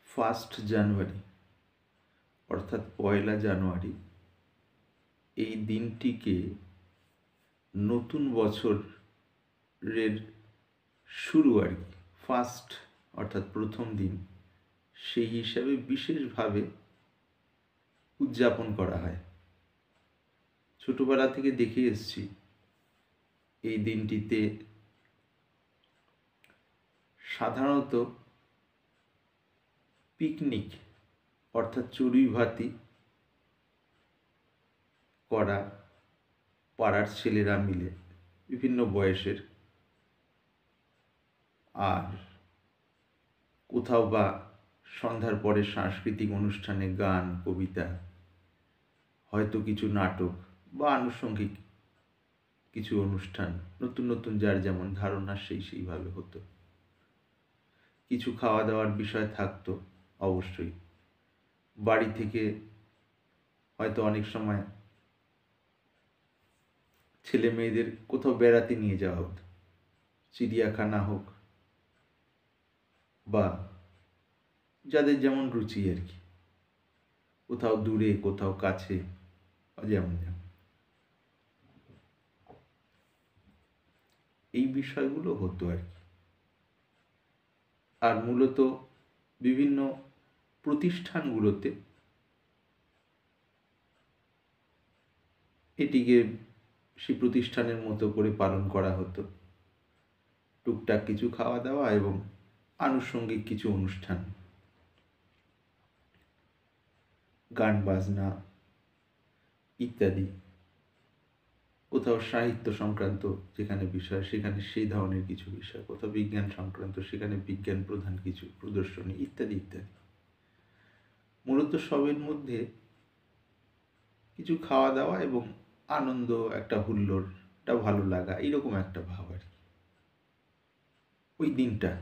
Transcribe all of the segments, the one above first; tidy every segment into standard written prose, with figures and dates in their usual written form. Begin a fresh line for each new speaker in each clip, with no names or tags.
1 জানুয়ারি অর্থাৎ 1 জানুয়ারি এই দিনটিকে নতুন বছরের শুরু আর কি, ফার্স্ট অর্থাৎ প্রথম দিন, সেই হিসাবে বিশেষভাবে উদযাপন করা হয়। ছোটবেলা থেকে দেখে এসছি এই দিনটিতে সাধারণত পিকনিক অর্থাৎ চড়ুইভাতি করা পাড়ার ছেলেরা মিলে বিভিন্ন বয়সের, আর কোথাও বা সন্ধ্যার পরে সাংস্কৃতিক অনুষ্ঠানে গান, কবিতা, হয়তো কিছু নাটক বা আনুষঙ্গিক কিছু অনুষ্ঠান, নতুন নতুন যার যেমন ধারণা সেইভাবে হতো। কিছু খাওয়া দাওয়ার বিষয় থাকতো অবশ্যই। বাড়ি থেকে হয়তো অনেক সময় ছেলে মেয়েদের কোথাও বেড়াতে নিয়ে যাওয়া হতো, চিড়িয়াখানা হোক বা যাদের যেমন রুচি আর কি, কোথাও দূরে কোথাও কাছে, যেমন যেমন এই বিষয়গুলো হতো আর কি। আর মূলত বিভিন্ন প্রতিষ্ঠানগুলোতে এটিকে সেই প্রতিষ্ঠানের মতো করে পালন করা হতো। টুকটাক কিছু খাওয়া দাওয়া এবং আনুষঙ্গিক কিছু অনুষ্ঠান, গান বাজনা ইত্যাদি। কোথাও সাহিত্য সংক্রান্ত যেখানে বিষয় সেখানে সেই ধরনের কিছু বিষয়, কোথাও বিজ্ঞান সংক্রান্ত সেখানে বিজ্ঞান প্রধান কিছু প্রদর্শনী ইত্যাদি ইত্যাদি। মূলত সবের মধ্যে কিছু খাওয়া দাওয়া এবং আনন্দ, একটা হুল্লোড়, একটা ভালো লাগা, এইরকম একটা ভাব আর কি ওই দিনটা।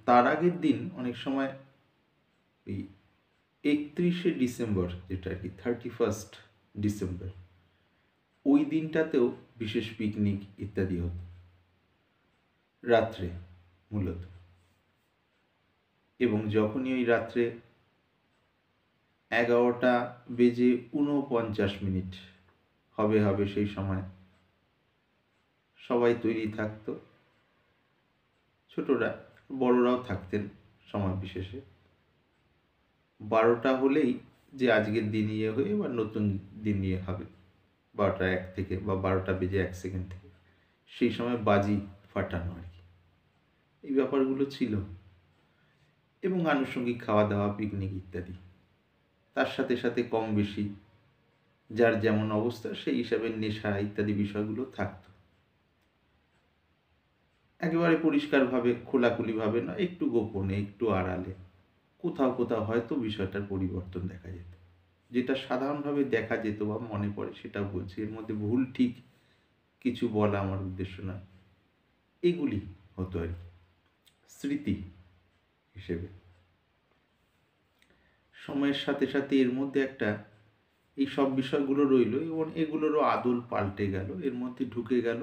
তার আগের দিন অনেক সময় ওই 31শে ডিসেম্বর, যেটা আর কি 31st ডিসেম্বর, ওই দিনটাতেও বিশেষ পিকনিক ইত্যাদি হতো রাত্রে মূলত। এবং যখনই ওই রাত্রে 11:49 হবে সেই সময় সবাই তৈরি থাকতো, ছোটরা বড়রাও থাকতেন সময় বিশেষে। 12টা হলেই যে আজকের দিন ইয়ে হয়ে বা নতুন দিন ইয়ে হবে, 12টা 1 থেকে বা 12টা বেজে 1 সেকেন্ড থেকে সেই সময় বাজি ফাটানো আর কি, এই ব্যাপারগুলো ছিল। এবং আনুষঙ্গিক খাওয়া দাওয়া, পিকনিক ইত্যাদি। তার সাথে সাথে কম বেশি যার যেমন অবস্থা সেই হিসাবে নেশা ইত্যাদি বিষয়গুলো থাকতো। একেবারে পরিষ্কারভাবে খোলাখুলিভাবে নয়, একটু গোপনে, একটু আড়ালে কোথাও কোথাও হয়তো বিষয়টার পরিবর্তন দেখা যেত। যেটা সাধারণভাবে দেখা যেত বা মনে পড়ে সেটাও বলছি, এর মধ্যে ভুল ঠিক কিছু বলা আমার উদ্দেশ্য নয়। এগুলি হতো আর কি স্মৃতি হিসেবে। সময়ের সাথে সাথে এর মধ্যে একটা এই সব বিষয়গুলো রইল এবং এগুলোরও আদল পাল্টে গেল, এর মধ্যে ঢুকে গেল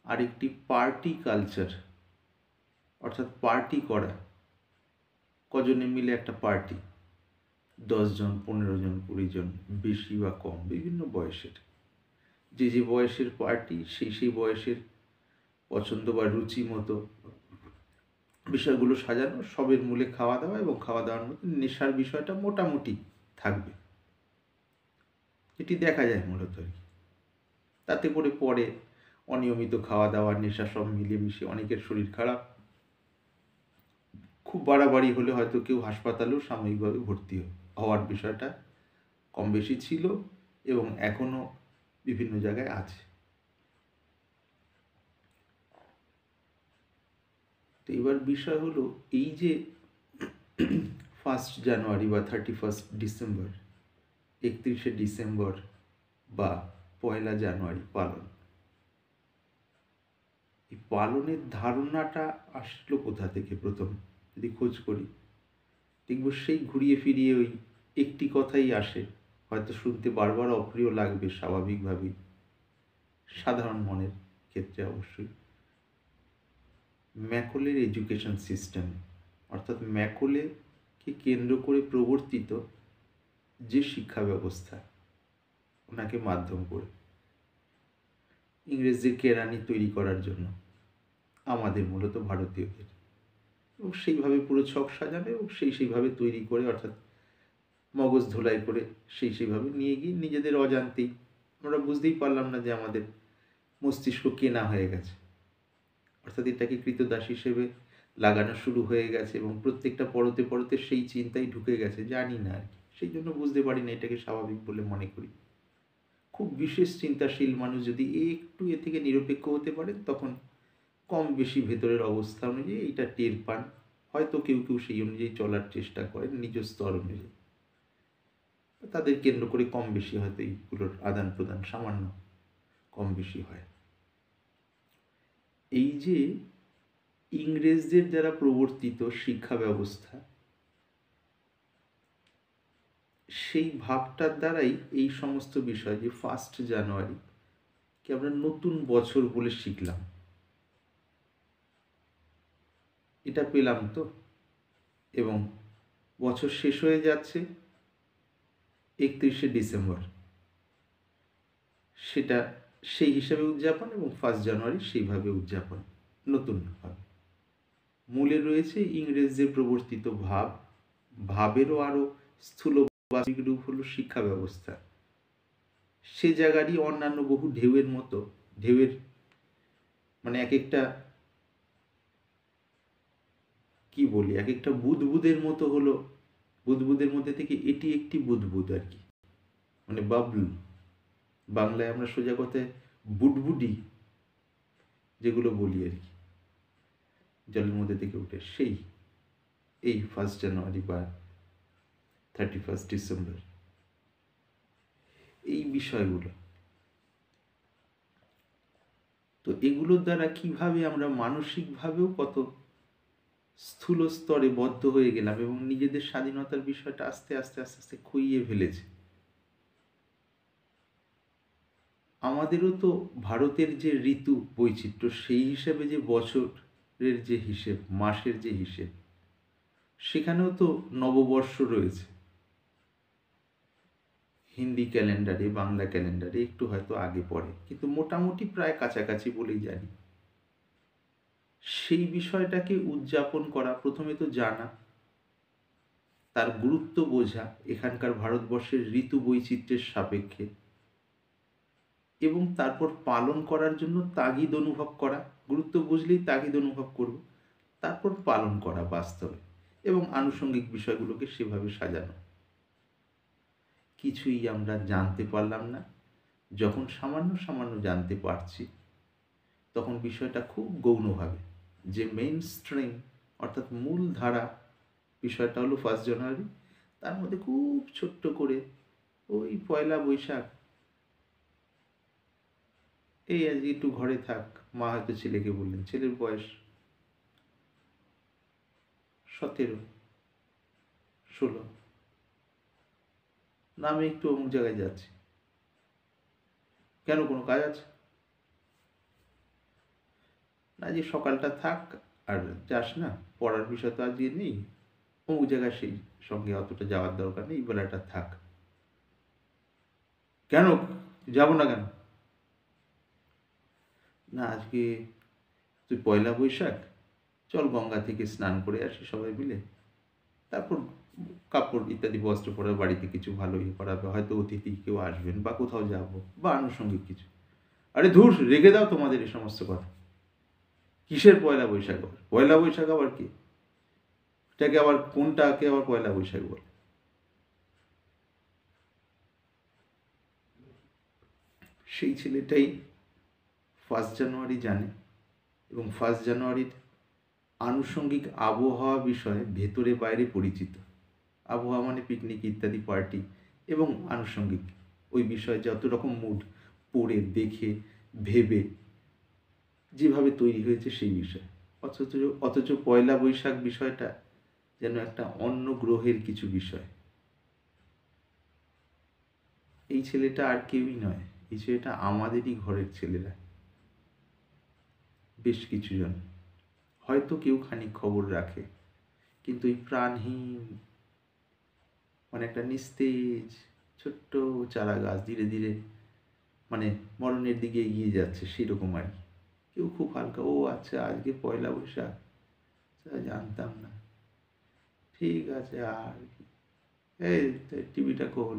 আরেকটি পার্টি কালচার, অর্থাৎ পার্টি করা। কজনে মিলে একটা পার্টি, 10 জন, 15 জন, 20 জন, বেশি বা কম, বিভিন্ন বয়সের। যে বয়সের পার্টি সেই বয়সের পছন্দ বা রুচি মতো বিষয়গুলো সাজানো, সবের মূলে খাওয়া দাওয়া এবং খাওয়া দাওয়ার মধ্যে নেশার বিষয়টা মোটামুটি থাকবে, এটি দেখা যায় মূলত আর কি। তাতে করে পরে অনিয়মিত খাওয়া দাওয়া, নেশা সব মিলেমিশে অনেকের শরীর খারাপ, খুব বাড়াবাড়ি হলে হয়তো কেউ হাসপাতালেও সাময়িকভাবে ভর্তি হওয়ার বিষয়টা কম বেশি ছিল এবং এখনও বিভিন্ন জায়গায় আছে। তো এবার বিষয় হলো এই যে 1 জানুয়ারি বা 31 ডিসেম্বর, 31শে ডিসেম্বর বা 1 জানুয়ারি পালন, এই পালনের ধারণাটা আসলো কোথা থেকে? প্রথম যদি খোঁজ করি দেখব সেই ঘুরিয়ে ফিরিয়ে ওই একটি কথাই আসে, হয়তো শুনতে বারবার অপ্রিয় লাগবে স্বাভাবিকভাবেই, সাধারণ মনের ক্ষেত্রে অবশ্যই। ম্যাকলের এডুকেশন সিস্টেম, অর্থাৎ ম্যাকলেকে কেন্দ্র করে প্রবর্তিত যে শিক্ষা ব্যবস্থা, ওনাকে মাধ্যম করে ইংরেজদের কেরানি তৈরি করার জন্য আমাদের মূলত ভারতীয়দের, এবং সেইভাবে পুরো ছক সাজানো এবং সেইভাবে তৈরি করে, অর্থাৎ মগজ ধোলাই করে সেইভাবে নিয়ে গিয়ে নিজেদের অজান্তেই আমরা বুঝতেই পারলাম না যে আমাদের মস্তিষ্ক কেনা হয়ে গেছে, অর্থাৎ এটাকে কৃতদাস হিসেবে লাগানো শুরু হয়ে গেছে এবং প্রত্যেকটা পরতে পরতে সেই চিন্তাই ঢুকে গেছে, জানি না আর কি, সেই জন্য বুঝতে পারি না, এটাকে স্বাভাবিক বলে মনে করি। খুব বিশেষ চিন্তাশীল মানুষ যদি একটু এ থেকে নিরপেক্ষ হতে পারেন, তখন কম বেশি ভেতরের অবস্থা অনুযায়ী এটা টের পান, হয়তো কেউ কেউ সেই অনুযায়ী চলার চেষ্টা করেন নিজ স্তর অনুযায়ী, তাদের কেন্দ্র করে কম বেশি হয়তো এইগুলোর আদান প্রদান সামান্য কম বেশি হয়। এই যে ইংরেজদের দ্বারা প্রবর্তিত শিক্ষা ব্যবস্থা, সেই ভাবটার দ্বারাই এই সমস্ত বিষয়, যে 1 জানুয়ারি কে আমরা নতুন বছর বলে শিখলাম, এটা পেলাম তো, এবং বছর শেষ হয়ে যাচ্ছে 31শে ডিসেম্বর, সেটা সেই হিসাবে উদযাপন, এবং 1 জানুয়ারি সেইভাবে উদযাপন নতুনভাবে। মূলে রয়েছে ইংরেজদের প্রবর্তিত ভাবেরও আরও স্থূল বাস্তবিক রূপ হলো শিক্ষা ব্যবস্থা। সে জায়গারই অন্যান্য বহু ঢেউয়ের মতো, ঢেউয়ের মানে এক একটা কি বলি, এক একটা বুদবুদের মতো হলো, বুদবুদের মধ্যে থেকে এটি একটি বুদবুদ আর কি, মানে বাবল, বাংলায় আমরা সোজা কথায় বুডবুডি যেগুলো বলি আর কি, জলের মধ্যে থেকে উঠে, সেই এই 1 জানুয়ারি বা 31 ডিসেম্বর, এই বিষয়গুলো। তো এগুলোর দ্বারা কিভাবে আমরা মানসিকভাবেও কত স্থূল স্তরে বদ্ধ হয়ে গেলাম এবং নিজেদের স্বাধীনতার বিষয়টা আস্তে আস্তে আস্তে আস্তে খুইয়ে ফেলেছে। আমাদেরও তো ভারতের যে ঋতু বৈচিত্র্য, সেই হিসেবে যে বছরের যে হিসেব, মাসের যে হিসেব, সেখানেও তো নববর্ষ রয়েছে, হিন্দি ক্যালেন্ডারে, বাংলা ক্যালেন্ডারে একটু হয়তো আগে পড়ে, কিন্তু মোটামুটি প্রায় কাছাকাছি বলেই জানি। সেই বিষয়টাকে উদযাপন করা, প্রথমে তো জানা, তার গুরুত্ব বোঝা এখানকার ভারতবর্ষের ঋতু বৈচিত্র্যের সাপেক্ষে, এবং তারপর পালন করার জন্য তাগিদ অনুভব করা, গুরুত্ব বুঝলেই তাগিদ অনুভব করব, তারপর পালন করা বাস্তবে, এবং আনুষঙ্গিক বিষয়গুলোকে সেভাবে সাজানো। কিছুই আমরা জানতে পারলাম না। যখন সামান্য সামান্য জানতে পারছি, তখন বিষয়টা খুব গৌণভাবে, যে মেইন স্ট্রিম অর্থাৎ মূল ধারা বিষয়টা হলো 1 জানুয়ারি, তার মধ্যে খুব ছোট্ট করে ওই পয়লা বৈশাখ, এই আজকে একটু ঘরে থাক, মা হয়তো ছেলেকে বললেন, ছেলের বয়স 17, 16, না আমি একটু অমুক জায়গায় যাচ্ছি, কেন কোনো কাজ আছে? না, যে সকালটা থাক, আর যাস না, পড়ার বিষয় তো আজকে নেই, অমুক জায়গায় সেই সঙ্গে অতটা যাওয়ার দরকার নেই, এই বেলাটা থাক। কেন যাব না কেন? না আজকে তুই পয়লা বৈশাখ, চল গঙ্গা থেকে স্নান করে আসি সবাই মিলে, তারপর কাপড় ইত্যাদি বস্ত্র পরে বাড়িতে কিছু ভালো ইয়ে করাবে, হয়তো অতিথি কেউ আসবেন বা কোথাও যাব বা আনুষঙ্গিক কিছু। আরে ধুর, রেখে দাও তোমাদের এই সমস্ত কথা। কিসের পয়লা বৈশাখ আবার? পয়লা বৈশাখ আবার কি? এটাকে আবার কোনটাকে আবার পয়লা বৈশাখ বলে? সেই ছেলেটাই 1 জানুয়ারি জানে, এবং 1 জানুয়ারির আনুষঙ্গিক আবহাওয়া বিষয়ে ভেতরে বাইরে পরিচিত। আবহাওয়া মানে পিকনিক ইত্যাদি পার্টি, এবং আনুষঙ্গিক ওই বিষয়ে যত রকম মুড পড়ে দেখে ভেবে যেভাবে তৈরি হয়েছে সেই বিষয়। অথচ পয়লা বৈশাখ বিষয়টা যেন একটা অন্য গ্রহের কিছু বিষয়। এই ছেলেটা আর কেউই নয়, এই ছেলেটা আমাদেরই ঘরের ছেলেরা, বেশ কিছুজন, হয়তো কেউ খানিক খবর রাখে, কিন্তু এই প্রাণহীন মানে একটা নিস্তেজ ছোট্ট চারা গাছ ধীরে ধীরে মানে মরণের দিকে এগিয়ে যাচ্ছে, সেরকম আর কি। কেউ খুব হালকা, ও আচ্ছা আজকে পয়লা বৈশাখ, জানতাম না, ঠিক আছে। আর কি, এই টিভিটা খোল,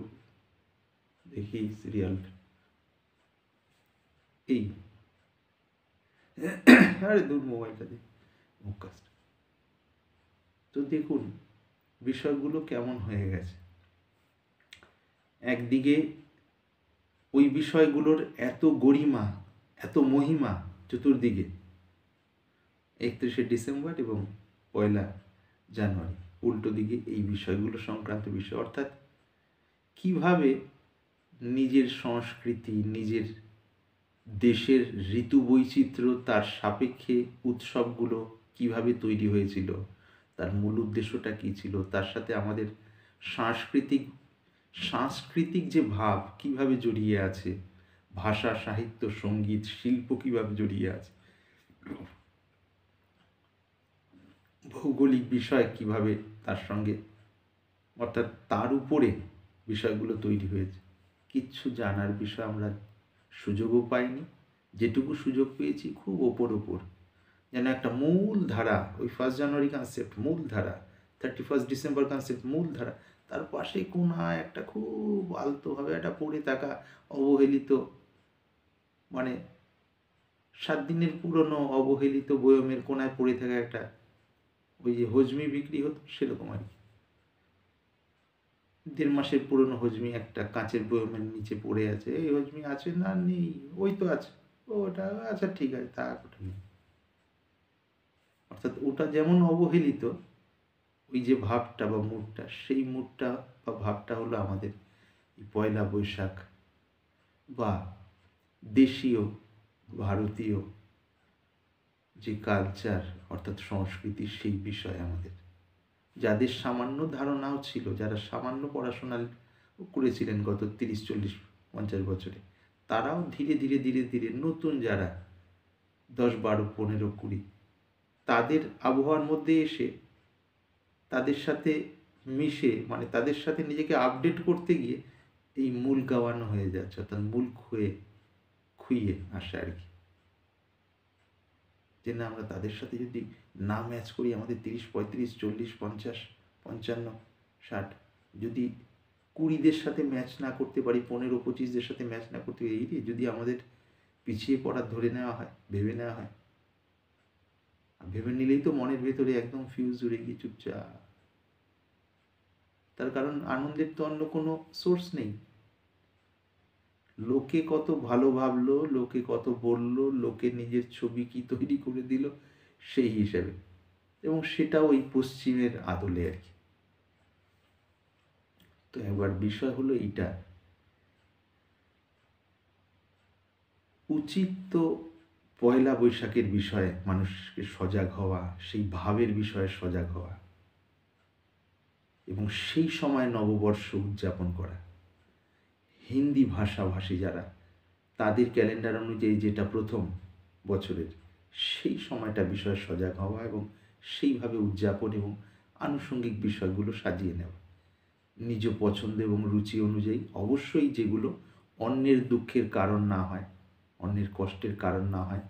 দেখি সিরিয়ালটা, এই আরে দূর মোবাইলটা দিয়ে মুখ কাজটা। তো দেখুন বিষয়গুলো কেমন হয়ে গেছে। একদিকে ওই বিষয়গুলোর এত গরিমা, এত মহিমা চতুর্দিকে, 31শে ডিসেম্বর এবং 1লা জানুয়ারি, উল্টো দিকে এই বিষয়গুলো সংক্রান্ত বিষয়, অর্থাৎ কিভাবে নিজের সংস্কৃতি, নিজের দেশের ঋতু বৈচিত্র্য, তার সাপেক্ষে উৎসবগুলো কিভাবে তৈরি হয়েছিল, তার মূল উদ্দেশ্যটা কী ছিল, তার সাথে আমাদের সাংস্কৃতিক সাংস্কৃতিক যে ভাব কিভাবে জড়িয়ে আছে, ভাষা, সাহিত্য, সঙ্গীত, শিল্প কিভাবে জড়িয়ে আছে, ভৌগোলিক বিষয় কিভাবে তার সঙ্গে, অর্থাৎ তার উপরে বিষয়গুলো তৈরি হয়েছে, কিচ্ছু জানার বিষয় আমরা সুযোগও পাইনি। যেটুকু সুযোগ পেয়েছি খুব ওপর যেন একটা মূল ধারা, ওই 1 জানুয়ারি কনসেপ্ট মূল ধারা, 31 ডিসেম্বর কনসেপ্ট মূল ধারা, তার পাশে কোনায় একটা খুব আলতোভাবে একটা পড়ে থাকা অবহেলিত, মানে 7 দিনের পুরনো অবহেলিত বয়মের কোনায় পড়ে থাকা একটা, ওই যে হজমি বিক্রি হতো সেরকম আর কি, 1.5 মাসের পুরনো হজমি একটা কাঁচের বয়মের নিচে পড়ে আছে। এই হজমি আছে না নেই, ওই তো আছে, ওটা আচ্ছা ঠিক আছে থাক, ওটা নেই। অর্থাৎ ওটা যেমন অবহেলিত, ওই যে ভাবটা বা মুডটা, সেই মুডটা বা ভাবটা হলো আমাদের এই পয়লা বৈশাখ বা দেশীয় ভারতীয় যে কালচার, অর্থাৎ সংস্কৃতির সেই বিষয় আমাদের, যাদের সামান্য ধারণাও ছিল, যারা সামান্য পড়াশোনা করেছিলেন গত 30, 40, 50 বছরে, তারাও ধীরে ধীরে ধীরে ধীরে নতুন যারা 10, 12, 15, 20, তাদের আবহাওয়ার মধ্যে এসে তাদের সাথে মিশে, মানে তাদের সাথে নিজেকে আপডেট করতে গিয়ে এই মূল গাওয়ানো হয়ে যাচ্ছে, অর্থাৎ মূল খুইয়ে আসে আর কি। যে না, আমরা তাদের সাথে যদি না ম্যাচ করি, আমাদের 30, 35, 40, 50, 55, 60, যদি 20দের সাথে ম্যাচ না করতে পারি, 15, 25দের সাথে ম্যাচ না করতে পারি, এই যদি আমাদের পিছিয়ে পড়া ধরে নেওয়া হয়, ভেবে নেওয়া হয়, ভেবে নিলেই তো মনের ভেতরে একদম ফিউজ উড়ে গিয়ে চুপচাপ। তার কারণ আনন্দের তো অন্য কোনো সোর্স নেই। লোকে কত ভালো ভাবলো, লোকে কত বললো, লোকে নিজের ছবি কি তৈরি করে দিল সেই হিসেবে, এবং সেটা ওই পশ্চিমের আদলে আর কি। তো এবার বিষয় হলো এইটা, উচিত তো পয়লা বৈশাখের বিষয়ে মানুষকে সজাগ হওয়া, সেই ভাবের বিষয়ে সজাগ হওয়া, এবং সেই সময় নববর্ষ উদযাপন করা। হিন্দি ভাষাভাষী যারা, তাদের ক্যালেন্ডার অনুযায়ী যেটা প্রথম বছরের, সেই সময়টা বিষয়ে সজাগ হওয়া এবং সেইভাবে উদযাপন এবং আনুষঙ্গিক বিষয়গুলো সাজিয়ে নেওয়া নিজ পছন্দ এবং রুচি অনুযায়ী, অবশ্যই যেগুলো অন্যের দুঃখের কারণ না হয়, অন্যের কষ্টের কারণ না হয়,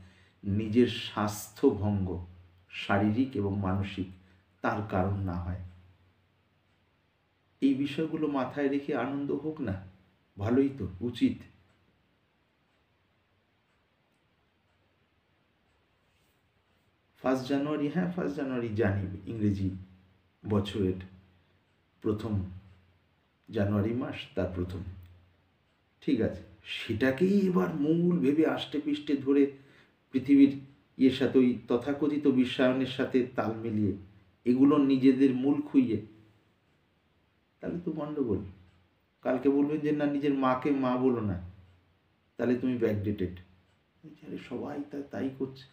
নিজের স্বাস্থ্যভঙ্গ শারীরিক এবং মানসিক তার কারণ না হয়, এই বিষয়গুলো মাথায় রেখে আনন্দ হোক না, ভালোই তো, উচিত। 1 জানুয়ারি, হ্যাঁ 1 জানুয়ারি জানি ইংরেজি বছরের প্রথম জানুয়ারি মাস, তার প্রথম, ঠিক আছে, সেটাকেই এবার মূল ভেবে আষ্টে পৃষ্ঠে ধরে পৃথিবীর ইয়ের সাথে, ওই তথাকথিত বিশ্বায়নের সাথে তাল মিলিয়ে এগুলো নিজেদের মূল খুইয়ে, তাহলে তো গণ্ডগোল। কালকে বলবেন যে না, নিজের মাকে মা বলো না, তাহলে তুমি ব্যাকডেটেড। সবাই তাই করছে,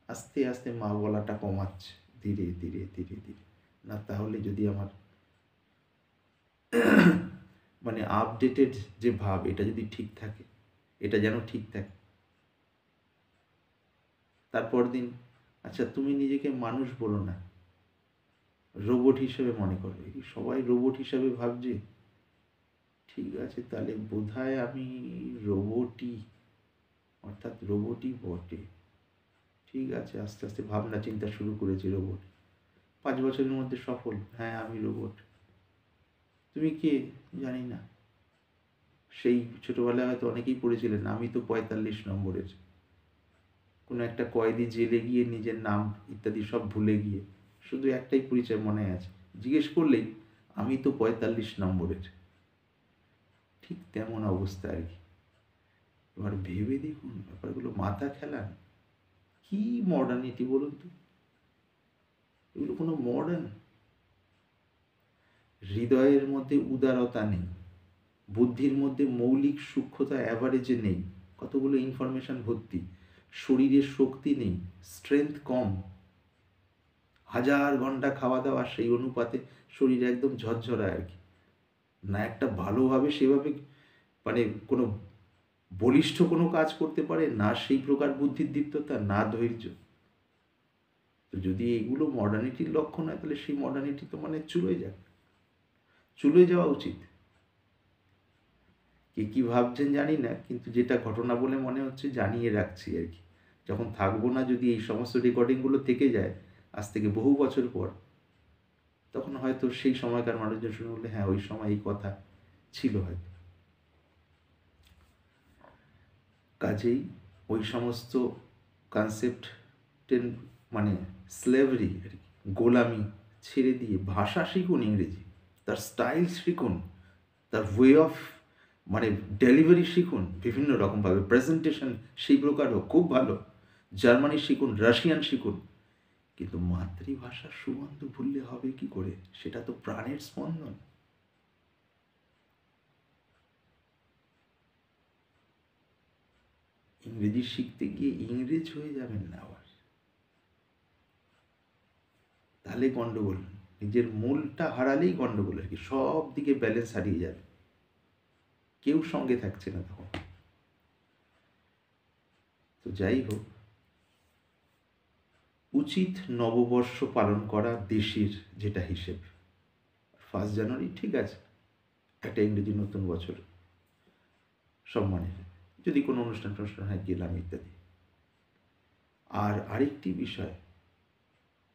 আস্তে আস্তে মা বলাটা কমাচ্ছে ধীরে ধীরে ধীরে ধীরে। না তাহলে যদি আমার মানে আপডেটেড যে ভাব, এটা যদি ঠিক থাকে, এটা যেন ঠিক থাকে, তারপর দিন আচ্ছা, তুমি নিজেকে মানুষ বলো না, রোবট হিসেবে মনে করো। এই সবাই রোবট হিসেবে ভাবছে, ঠিক আছে, তাহলে বোধহয় আমি রোবটই, অর্থাৎ রোবটই বটে। ঠিক আছে, আস্তে আস্তে ভাবনা চিন্তা শুরু করেছি রোবট, 5 বছরের মধ্যে সফল, হ্যাঁ আমি রোবট। তুমি কে? জানি না। সেই ছোটবেলায় হয়তো অনেকেই পড়েছিলেন, আমি তো 45 নম্বরের। কোনো একটা কয়েদি জেলে গিয়ে নিজের নাম ইত্যাদি সব ভুলে গিয়ে শুধু একটাই পরিচয় মনে আছে, জিজ্ঞেস করলেই আমি তো 45 নম্বরের। ঠিক তেমন অবস্থা আর কি। এবার ভেবে দেখুন ব্যাপারগুলো, মাথা খেলান। কি মডার্নিটি বলুন তো? এগুলো কোনো মডার্ন? হৃদয়ের মধ্যে উদারতা নেই, বুদ্ধির মধ্যে মৌলিক সূক্ষ্মতা অ্যাভারেজে নেই, কতগুলো ইনফরমেশন ভর্তি, শরীরের শক্তি নেই, স্ট্রেংথ কম, 1000 ঘন্টা খাওয়া দাওয়া সেই অনুপাতে শরীর একদম ঝরঝরা আর কি। না একটা ভালোভাবে সেভাবে মানে কোনো বলিষ্ঠ কোনো কাজ করতে পারে, না সেই প্রকার বুদ্ধির দীপ্ততা, না ধৈর্য। তো যদি এগুলো মডার্নিটির লক্ষণ হয়, তাহলে সেই মডার্নিটি তো মানে চুলোয় যাওয়া উচিত। কে কী ভাবছেন জানি না, কিন্তু যেটা ঘটনা বলে মনে হচ্ছে জানিয়ে রাখছি আর কি। যখন থাকবো না, যদি এই সমস্ত রেকর্ডিংগুলো থেকে যায় আজ থেকে বহু বছর পর, তখন হয়তো সেই সময়কার মানুষজন শুনে বললে, হ্যাঁ ওই সময় এই কথা ছিল হয়তো। কাজেই ওই সমস্ত কনসেপ্ট মানে স্লেভারি আর কি, গোলামি ছেড়ে দিয়ে ভাষা শিখুন, ইংরেজি, তার স্টাইল শিখুন, তার ওয়ে অফ মানে ডেলিভারি শিখুন, বিভিন্ন রকমভাবে প্রেজেন্টেশন সেই প্রকার হোক, খুব ভালো। জার্মানি শিখুন, রাশিয়ান শিখুন, কিন্তু মাতৃভাষার সুগন্ধ ভুললে হবে কি করে? সেটা তো প্রাণের স্পন্দন। ইংরেজি শিখতে গিয়ে ইংরেজ হয়ে যাবেন না আবার, তাহলে গন্ডগোল। নিজের মূলটা হারালেই গন্ডগোল আর কি, সব দিকে ব্যালেন্স হারিয়ে যাবে, কেউ সঙ্গে থাকছে না তখন। তো যাই হোক, উচিত নববর্ষ পালন করা দেশের যেটা হিসেব, 1 জানুয়ারি ঠিক আছে, একটা ইংরেজি নতুন বছর সম্মানের, যদি কোনো অনুষ্ঠান হয় গেলাম ইত্যাদি। আর আরেকটি বিষয়,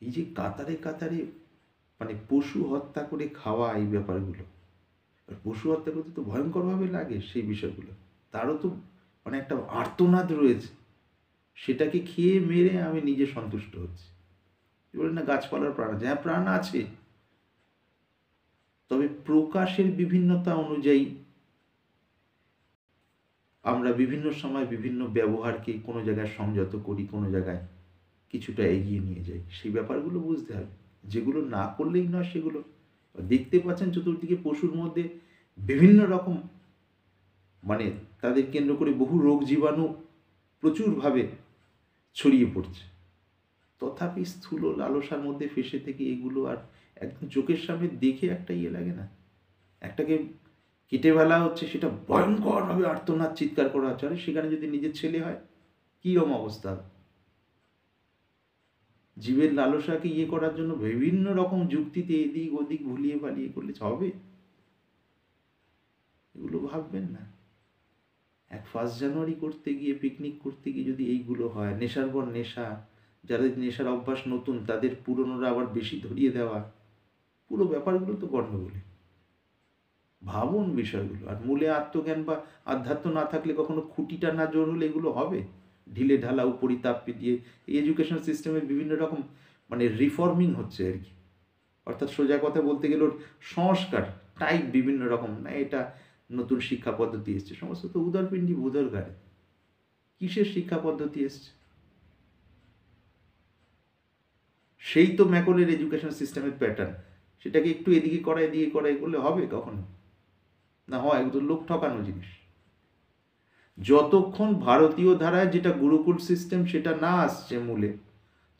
এই যে কাতারে কাতারে মানে পশু হত্যা করে খাওয়া, এই ব্যাপারগুলো, আর পশু হত্যা করতে তো ভয়ঙ্করভাবে লাগে সেই বিষয়গুলো, তারও তো মানে একটা আর্তনাদ রয়েছে, সেটাকে খেয়ে মেরে আমি নিজে সন্তুষ্ট হচ্ছি। বলেন না গাছপালার প্রাণ আছে, হ্যাঁ প্রাণ আছে, তবে প্রকাশের বিভিন্নতা অনুযায়ী আমরা বিভিন্ন সময় বিভিন্ন ব্যবহারকে কোনো জায়গায় সংযত করি, কোনো জায়গায় কিছুটা এগিয়ে নিয়ে যাই, সেই ব্যাপারগুলো বুঝতে হবে। যেগুলো না করলেই নয় সেগুলো দেখতে পাচ্ছেন চতুর্দিকে পশুর মধ্যে বিভিন্ন রকম মানে তাদের কেন্দ্র করে বহু রোগ জীবাণু প্রচুরভাবে ছড়িয়ে পড়ছে, তথাপি স্থূল লালসার মধ্যে ফেসে থেকে এগুলো আর একদম চোখের সামনে দেখে একটা ইয়ে লাগে না, একটাকে কেটে ফেলা হচ্ছে, সেটা ভয়ঙ্করভাবে আর্তনাদ চিৎকার করা হচ্ছে, আরে সেখানে যদি নিজের ছেলে হয় কীরকম অবস্থা? জীবের লালসাকে ইয়ে করার জন্য বিভিন্ন রকম যুক্তিতে এদিক ওদিক ভুলিয়ে পালিয়ে করলে হবে? এগুলো ভাববেন না। 1 জানুয়ারি করতে গিয়ে, পিকনিক করতে গিয়ে যদি এইগুলো হয়, নেশার পর নেশা, যাদের নেশার অভ্যাস নতুন তাদের পুরনোরা আবার বেশি ধরিয়ে দেওয়া, পুরো ব্যাপারগুলো তো গণ্ডগোলে। ভাবুন বিষয়গুলো। আর মূলে আত্মজ্ঞান বা আধ্যাত্ম না থাকলে কখনো খুঁটিটা না জোর হলে এগুলো হবে? ঢিলে ঢালা উপরিতাপ দিয়ে এই এডুকেশন সিস্টেমের বিভিন্ন রকম মানে রিফর্মিং হচ্ছে আর কি, অর্থাৎ সোজা কথা বলতে গেলে ওর সংস্কার টাইপ বিভিন্ন রকম, না এটা নতুন শিক্ষা পদ্ধতি এসছে, সমস্ত তো উদরপিণ্ডি ভূদর গাড়ে। কিসের শিক্ষা পদ্ধতি এসছে? সেই তো ম্যাকলের এডুকেশন সিস্টেমের প্যাটার্ন, সেটাকে একটু এদিকে করা এদিকে করা এগুলো হবে কখনো? না হয় এগুলো লোক ঠকানো জিনিস। যতক্ষণ ভারতীয় ধারায় যেটা গুরুকুল সিস্টেম সেটা না আসছে মূলে,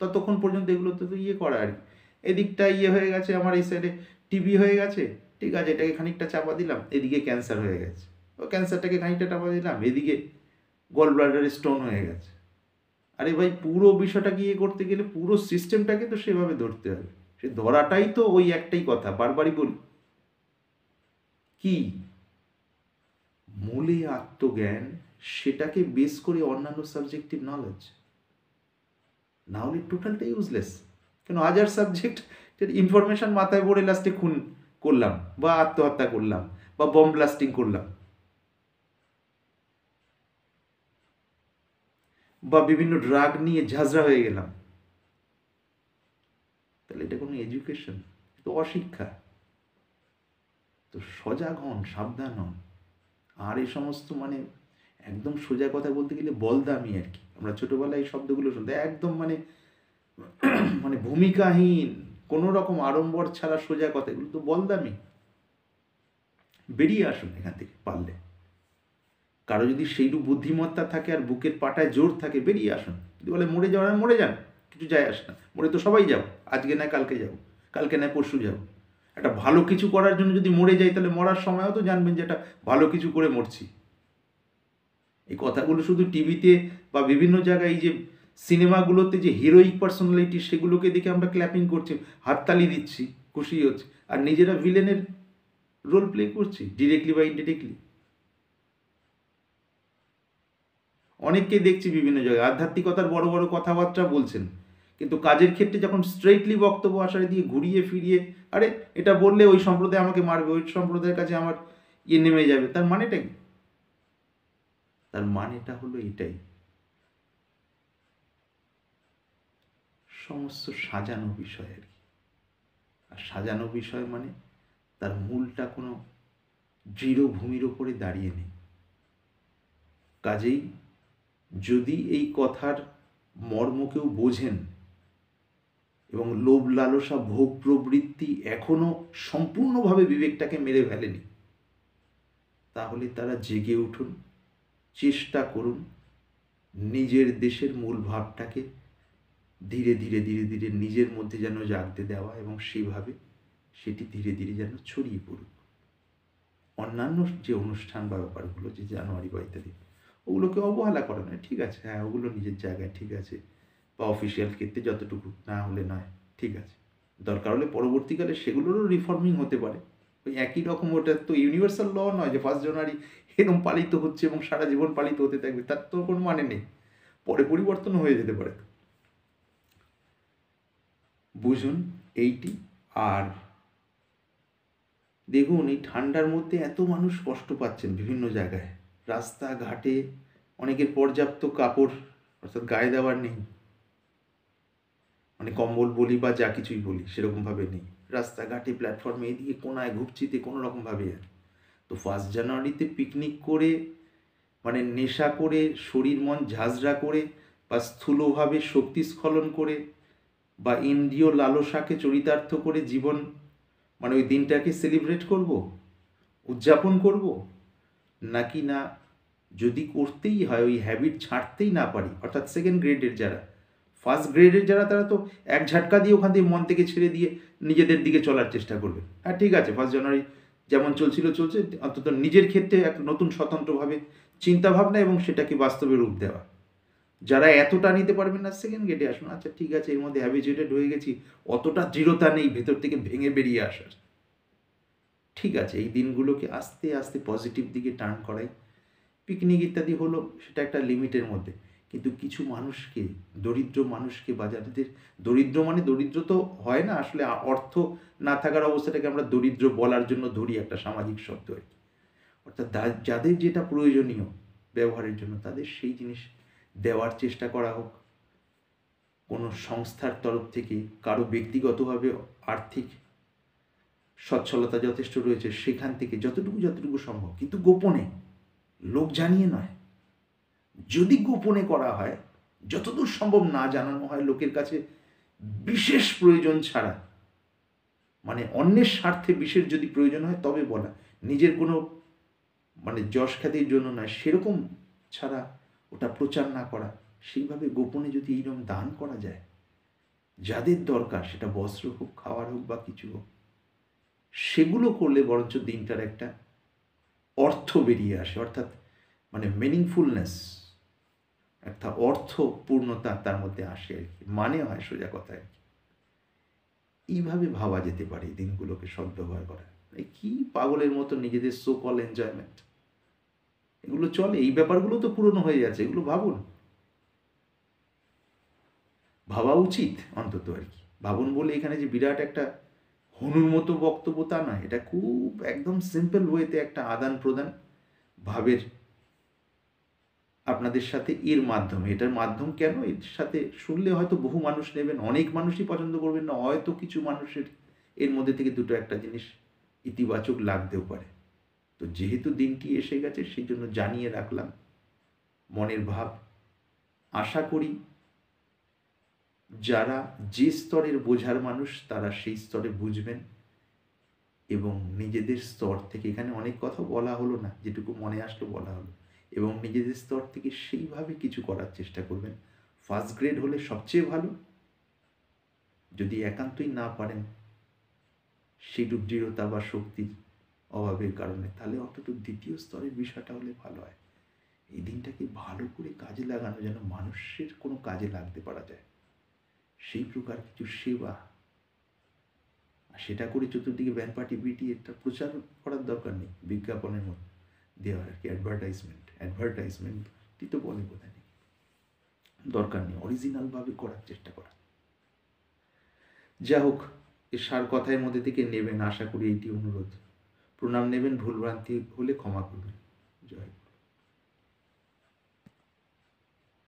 ততক্ষণ পর্যন্ত এগুলোতে তো ইয়ে করা আর কি, এদিকটা ইয়ে হয়ে গেছে, আমার এই সাইডে টিবি হয়ে গেছে, ঠিক আছে এটাকে খানিকটা চাপা দিলাম, এদিকে ক্যান্সার হয়ে গেছে, ও ক্যান্সারটাকে খানিকটা চাপা দিলাম, এদিকে গল ব্লাডারে স্টোন হয়ে গেছে, আরে ভাই, পুরো বিষয়টাকে ইয়ে করতে গেলে পুরো সিস্টেমটাকে তো সেভাবে ধরতে হবে। সে ধরাটাই তো ওই একটাই কথা, বারবারই বলি, কি মূলে আত্মজ্ঞান, সেটাকে বেস করে অন্যান্য সাবজেক্টিভ নলেজ, না হলে টোটালটা ইউজলেস। কেন আজার সাবজেক্ট ইনফরমেশন মাথায় পড়ে লাস্টে খুন করলাম বা আত্মহত্যা করলাম বা বম ব্লাস্টিং করলাম বা বিভিন্ন ড্রাগ নিয়ে ঝাঁঝরা হয়ে গেলাম, তাহলে এটা কোনো এডুকেশন? তো অশিক্ষা। তো সজাগ হন, সাবধান হন। আর এই সমস্ত মানে একদম সোজা কথা বলতে গেলে বলদামি আর কি, আমরা ছোটবেলায় এই শব্দগুলো শুনতে একদম মানে মানে ভূমিকাহীন, কোনো রকম আড়ম্বর ছাড়া সোজা কথা, এগুলো তো বলদামি। বেরিয়ে আসুন এখান থেকে পারলে। কারো যদি সেইরূপ বুদ্ধিমত্তা থাকে আর বুকের পাটায় জোর থাকে, বেরিয়ে আসুন। যদি বলে মরে যাওয়া, মরে যান, কিছু যায় আসে না, মরে তো সবাই যাও, আজকে নয় কালকে যাও, কালকে নয় পরশু যাও। একটা ভালো কিছু করার জন্য যদি মরে যাই, তাহলে মরার সময়ও তো জানবেন যে এটা ভালো কিছু করে মরছি। এই কথাগুলো শুধু টিভিতে বা বিভিন্ন জায়গায়, এই যে সিনেমাগুলোতে যে হিরোইক পার্সোনালিটি, সেগুলোকে দেখে আমরা ক্ল্যাপিং করছি, হাততালি দিচ্ছি, খুশি হচ্ছে, আর নিজেরা ভিলেনের রোল প্লে করছি ডিরেক্টলি বা ইনডিরেক্টলি। অনেককে দেখছি বিভিন্ন জায়গায় আধ্যাত্মিকতার বড় বড় কথাবার্তা বলছেন, কিন্তু কাজের ক্ষেত্রে যখন স্ট্রেইটলি বক্তব্য আসার দিয়ে ঘুরিয়ে ফিরিয়ে, আরে এটা বললে ওই সম্প্রদায় আমাকে মারবে, ওই সম্প্রদায়ের কাছে আমার ইয়ে নেমে যাবে, তার মানেটা কি? তার মানেটা হলো এটাই, সমস্ত সাজানো বিষয় আর কি। আর সাজানো বিষয় মানে তার মূলটা কোনো দৃঢ় ভূমির ওপরে দাঁড়িয়ে নেই। কাজেই যদি এই কথার মর্ম কেউ বোঝেন এবং লোভ লালসা ভোগ প্রবৃত্তি এখনো সম্পূর্ণভাবে বিবেকটাকে মেরে ফেলেনি, তাহলে তারা জেগে উঠুন, চেষ্টা করুন নিজের দেশের মূল ভাবটাকে ধীরে ধীরে ধীরে ধীরে নিজের মধ্যে যেন জাগতে দেওয়া, এবং সেইভাবে সেটি ধীরে ধীরে যেন ছড়িয়ে পড়ুক। অন্যান্য যে অনুষ্ঠান বা ব্যাপারগুলো, যে জানুয়ারি বা ইত্যাদি, ওগুলোকে অবহেলা করা নয়, ঠিক আছে, হ্যাঁ ওগুলো নিজের জায়গায় ঠিক আছে, বা অফিসিয়াল ক্ষেত্রে যতটুকু না হলে নয়, ঠিক আছে। দরকার হলে পরবর্তীকালে সেগুলোরও রিফর্মিং হতে পারে। ওই একই রকম, ওটা তো ইউনিভার্সাল ল নয় যে 1 জানুয়ারি এরকম পালিত হচ্ছে এবং সারা জীবন পালিত হতে থাকবে, তার তো কোনো মানে নেই, পরে পরিবর্তন হয়ে যেতে পারে। বুঝুন এইটি। আর দেখুন, এই ঠান্ডার মধ্যে এত মানুষ কষ্ট পাচ্ছেন বিভিন্ন জায়গায়, রাস্তাঘাটে অনেকের পর্যাপ্ত কাপড় অর্থাৎ গায়ে দেওয়ার নেই, মানে কম্বল বলি বা যা কিছুই বলি সেরকমভাবে নেই, রাস্তাঘাটে প্ল্যাটফর্মে এদিকে কোনায় ঘুরছিতে কোনো রকমভাবে। তো 1 জানুয়ারিতে পিকনিক করে, মানে নেশা করে, শরীর মন ঝাঁঝরা করে, বা স্থূলভাবে শক্তিস্খলন করে, বা ইন্দ্রিয় লালসাকে চরিতার্থ করে জীবন, মানে ওই দিনটাকে সেলিব্রেট করব, উদযাপন করব, নাকি না যদি করতেই হয়, ওই হ্যাবিট ছাড়তেই না পারি, অর্থাৎ সেকেন্ড গ্রেডের যারা, ফার্স্ট গ্রেডের যারা, তারা তো এক ঝাটকা দিয়ে ওখান থেকে মন থেকে ছেড়ে দিয়ে নিজেদের দিকে চলার চেষ্টা করবে। হ্যাঁ ঠিক আছে, 1 জানুয়ারি যেমন চলছিল চলছে, অন্তত নিজের ক্ষেত্রে এক নতুন স্বতন্ত্রভাবে চিন্তাভাবনা এবং সেটাকে বাস্তবে রূপ দেওয়া। যারা এতটা নিতে পারবেন না, সেকেন্ড গ্রেডে আসুন, আচ্ছা ঠিক আছে, এর মধ্যে হ্যাবিচুয়েটেড হয়ে গেছি, অতটা দৃঢ়তা নেই ভেতর থেকে ভেঙে বেরিয়ে আসার, ঠিক আছে, এই দিনগুলোকে আস্তে আস্তে পজিটিভ দিকে টার্ন করাই। পিকনিক ইত্যাদি হলো, সেটা একটা লিমিটের মধ্যে, কিন্তু কিছু মানুষকে, দরিদ্র মানুষকে, বা যাদের দরিদ্র, মানে দরিদ্র তো হয় না আসলে, অর্থ না থাকার অবস্থাটাকে আমরা দরিদ্র বলার জন্য ধরি, একটা সামাজিক শব্দ আর কি, অর্থাৎ যাদের যেটা প্রয়োজনীয় ব্যবহারের জন্য, তাদের সেই জিনিস দেওয়ার চেষ্টা করা হোক। কোনো সংস্থার তরফ থেকে, কারো ব্যক্তিগতভাবে আর্থিক সচ্ছলতা যথেষ্ট রয়েছে, সেখান থেকে যতটুকু সম্ভব, কিন্তু গোপনে, লোক জানিয়ে নয়। যদি গোপনে করা হয়, যতদূর সম্ভব না জানানো হয় লোকের কাছে, বিশেষ প্রয়োজন ছাড়া, মানে অন্যের স্বার্থে বিশেষ যদি প্রয়োজন হয় তবে বলা, নিজের কোনো মানে যশ খ্যাতির জন্য নয়, সেরকম ছাড়া ওটা প্রচার না করা, সেইভাবে গোপনে যদি এইরকম দান করা যায়, যাদের দরকার, সেটা বস্ত্র হোক, খাওয়ার হোক বা কিছু হোক, সেগুলো করলে বরঞ্চ দিনটার একটা অর্থ বেরিয়ে আসে, অর্থাৎ মানে মিনিংফুলনেস, একটা অর্থপূর্ণতা তার মধ্যে আসে আর কি, মানে হয় সোজা কথা আর কি। এইভাবে ভাবা যেতে পারে এই দিনগুলোকে সদ্ব্যবহার করা। এই কি পাগলের মতো নিজেদের সো কল এনজয়মেন্ট, এগুলো চলে? এই ব্যাপারগুলো তো পুরনো হয়ে যাচ্ছে, এগুলো ভাবুন, ভাবা উচিত অন্তত আর কি। ভাবুন বলে এখানে যে বিরাট একটা হনুর মতো বক্তব্য তা নয়, এটা খুব একদম সিম্পল ওয়েতে একটা আদান প্রদান ভাবের আপনাদের সাথে, এর মাধ্যমে। এটার মাধ্যম কেন, এর সাথে শুনলে হয়তো বহু মানুষ নেবেন, অনেক মানুষই পছন্দ করবেন না, হয়তো কিছু মানুষের এর মধ্যে থেকে দুটো একটা জিনিস ইতিবাচক লাগতেও পারে। তো যেহেতু দিনটি এসে গেছে সেই জন্য জানিয়ে রাখলাম মনের ভাব। আশা করি যারা যে স্তরের বোঝার মানুষ তারা সেই স্তরে বুঝবেন এবং নিজেদের স্তর থেকে, এখানে অনেক কথা বলা হলো না, যেটুকু মনে আসলো বলা হলো, এবং নিজেদের স্তর থেকে সেইভাবে কিছু করার চেষ্টা করবেন। ফার্স্ট গ্রেড হলে সবচেয়ে ভালো, যদি একান্তই না পারেন সেইরূপ দৃঢ়তা বা শক্তির অভাবের কারণে, তাহলে অন্তত দ্বিতীয় স্তরের বিষয়টা হলে ভালো হয়। এই দিনটাকে ভালো করে কাজে লাগানো, যেন মানুষের কোনো কাজে লাগতে পারা যায়, সেই প্রকার কিছু সেবা। আর সেটা করে চতুর্দিকে ব্যান্ড পার্টি বিটি একটা প্রচার করার দরকার নেই, বিজ্ঞাপনের মধ্যে দেওয়ার আর কি, অ্যাডভার্টাইজমেন্টই তো বলে বোধহয়, নেই দরকার নেই, অরিজিনালভাবে করার চেষ্টা করা। যা হোক, এ সার কথার মধ্যে থেকে নেবেন, আশা করি এইটি অনুরোধ। প্রণাম নেবেন, ভুলভ্রান্তি হলে ক্ষমা করবেন। জয়।